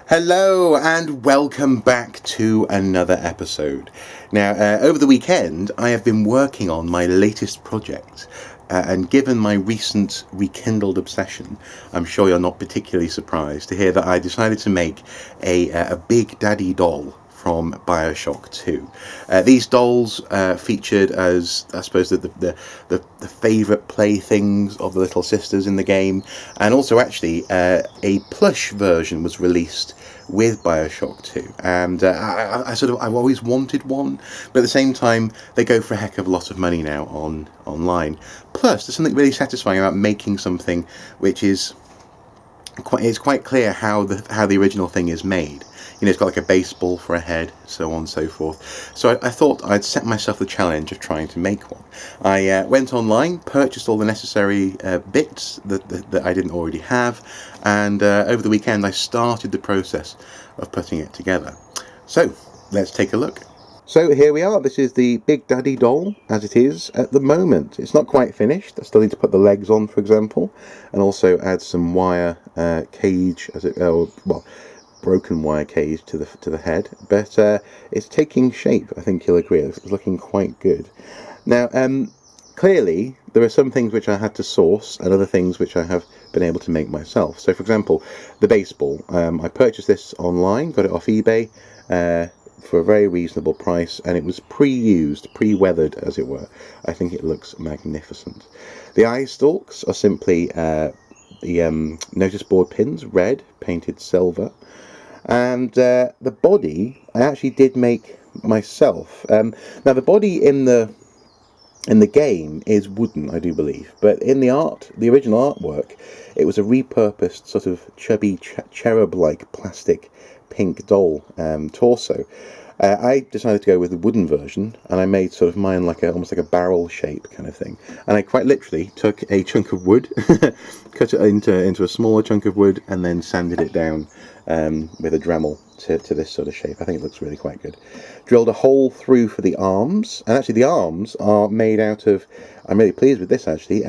Hello and welcome back to another episode. Now, over the weekend, I have been working on my latest project, and given my recent rekindled obsession, I'm sure you're not particularly surprised to hear that I decided to make a Big Daddy doll from Bioshock 2. These dolls featured as, I suppose, the favourite playthings of the little sisters in the game, and also actually a plush version was released with Bioshock 2, and I've always wanted one, but at the same time they go for a heck of a lot of money now online. Plus, there's something really satisfying about making something which is it's quite clear how the original thing is made. You know, it's got like a baseball for a head, so on and so forth. So I thought I'd set myself the challenge of trying to make one. I went online, purchased all the necessary bits that I didn't already have, and over the weekend I started the process of putting it together. So let's take a look. So here we are. This is the Big Daddy doll as it is at the moment. It's not quite finished. I still need to put the legs on, for example, and also add some wire cage, broken wire cage to the head. But it's taking shape. I think you'll agree. It's looking quite good. Now, clearly, there are some things which I had to source, and other things which I have been able to make myself. So, for example, the baseball. I purchased this online, got it off eBay. For a very reasonable price, and it was pre-used, pre-weathered as it were. I think it looks magnificent. The eye stalks are simply the notice board pins, red, painted silver, and the body I actually did make myself. Now the body in the game is wooden, I do believe, but in the original artwork, it was a repurposed sort of chubby cherub-like plastic pink doll torso. I decided to go with the wooden version, and I made sort of mine like almost like a barrel shape kind of thing. And I quite literally took a chunk of wood, cut it into a smaller chunk of wood, and then sanded it down with a Dremel to this sort of shape. I think it looks really quite good. Drilled a hole through for the arms, and actually the arms are made out of, I'm really pleased with this actually,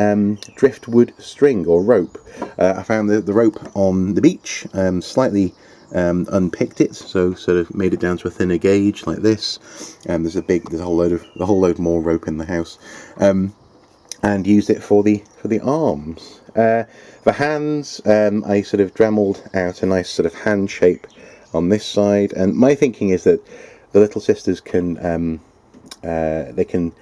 driftwood string or rope. I found the rope on the beach, slightly unpicked it, so sort of made it down to a thinner gauge like this. There's a whole load more rope in the house, and used it for the arms. The hands, I sort of dremeled out a nice sort of hand shape on this side, and my thinking is that the little sisters can they can,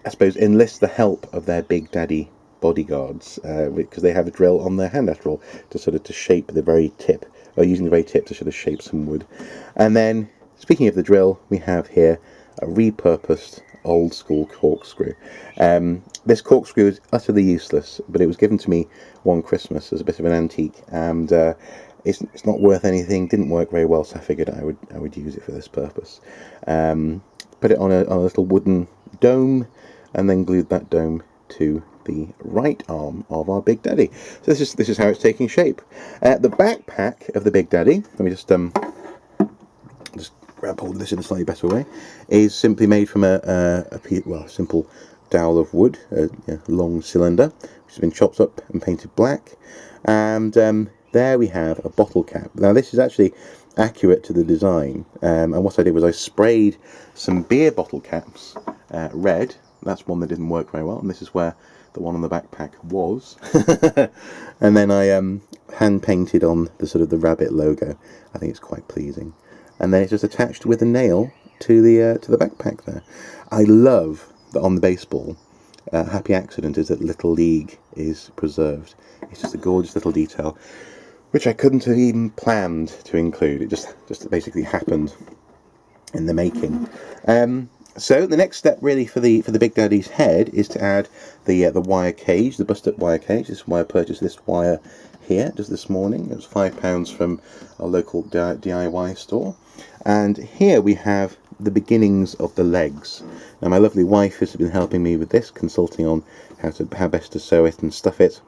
I suppose, enlist the help of their Big Daddy bodyguards, because they have a drill on their hand after all, to shape the very tip, or using the very tip to sort of shape some wood. And then, speaking of the drill, we have here a repurposed old school corkscrew. This corkscrew is utterly useless, but it was given to me one Christmas as a bit of an antique, and it's not worth anything, didn't work very well, so I figured I would use it for this purpose. Put it on a little wooden dome, and then glued that dome to the right arm of our Big Daddy. So this is how it's taking shape. The backpack of the Big Daddy, let me just grab hold of this in a slightly better way, is simply made from a simple dowel of wood, a long cylinder, which has been chopped up and painted black. And there we have a bottle cap. Now this is actually accurate to the design, and what I did was I sprayed some beer bottle caps red. That's one that didn't work very well, and this is where the one on the backpack was. And then I hand painted on the sort of the rabbit logo. I think it's quite pleasing. And then it's just attached with a nail to the backpack there. I love that on the baseball, happy accident is that Little League is preserved. It's just a gorgeous little detail, which I couldn't have even planned to include. It just basically happened in the making. So the next step really for the Big Daddy's head is to add the wire cage, the bust-up wire cage. This is why I purchased this wire here just this morning. It was £5 from our local DIY store. And here we have the beginnings of the legs. Now my lovely wife has been helping me with this, consulting on how best to sew it and stuff it.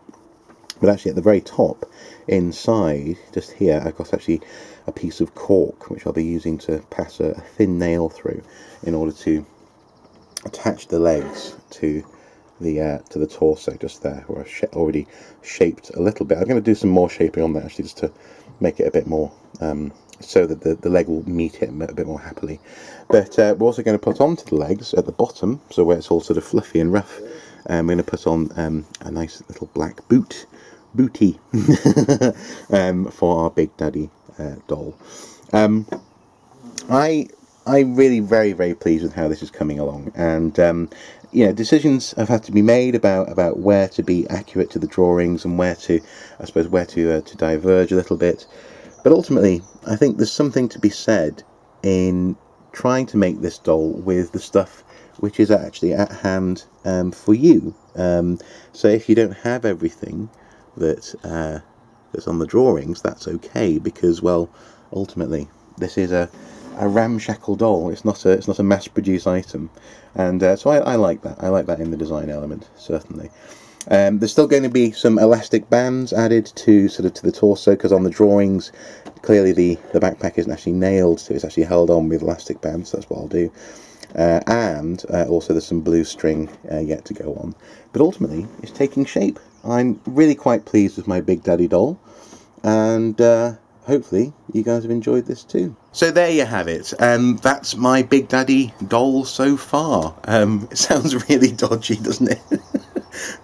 But actually at the very top, inside, just here, I've got actually a piece of cork, which I'll be using to pass a thin nail through in order to attach the legs to the torso just there, where I've already shaped a little bit. I'm going to do some more shaping on that actually, just to make it a bit more so that the leg will meet it a bit more happily. But we're also going to put onto the legs at the bottom, so where it's all sort of fluffy and rough, we're going to put on a nice little black booty for our Big Daddy doll. I'm really very pleased with how this is coming along, and decisions have had to be made about where to be accurate to the drawings and where to diverge a little bit. But ultimately, I think there's something to be said in trying to make this doll with the stuff which is actually at hand for you. So if you don't have everything that's on the drawings, that's okay, because, well, ultimately this is a ramshackle doll. It's not a mass-produced item, and so I like that. I like that in the design element, certainly. There's still going to be some elastic bands added to the torso, because on the drawings, clearly the backpack isn't actually nailed, so it's actually held on with elastic bands. So that's what I'll do. And also there's some blue string yet to go on. But ultimately, it's taking shape. I'm really quite pleased with my Big Daddy doll, and hopefully you guys have enjoyed this too. So there you have it. That's my Big Daddy doll so far. It sounds really dodgy, doesn't it?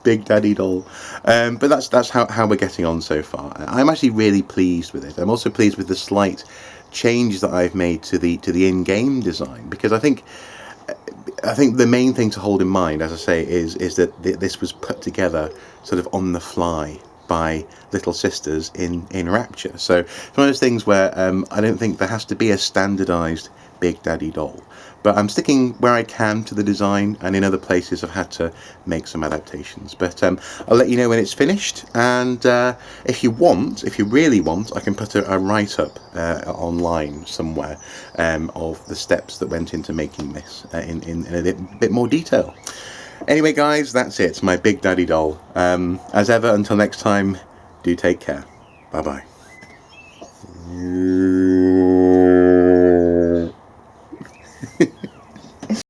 Big Daddy doll. But that's how we're getting on so far. I'm actually really pleased with it. I'm also pleased with the slight changes that I've made to the in-game design, because I think the main thing to hold in mind, as I say, is that this was put together sort of on the fly by little sisters in Rapture. So it's one of those things where I don't think there has to be a standardised Big Daddy doll. But I'm sticking where I can to the design, and in other places I've had to make some adaptations. But I'll let you know when it's finished, and if you really want, I can put a write-up online somewhere of the steps that went into making this in a bit more detail. Anyway, guys, that's it. My Big Daddy doll. As ever, until next time, do take care. Bye-bye.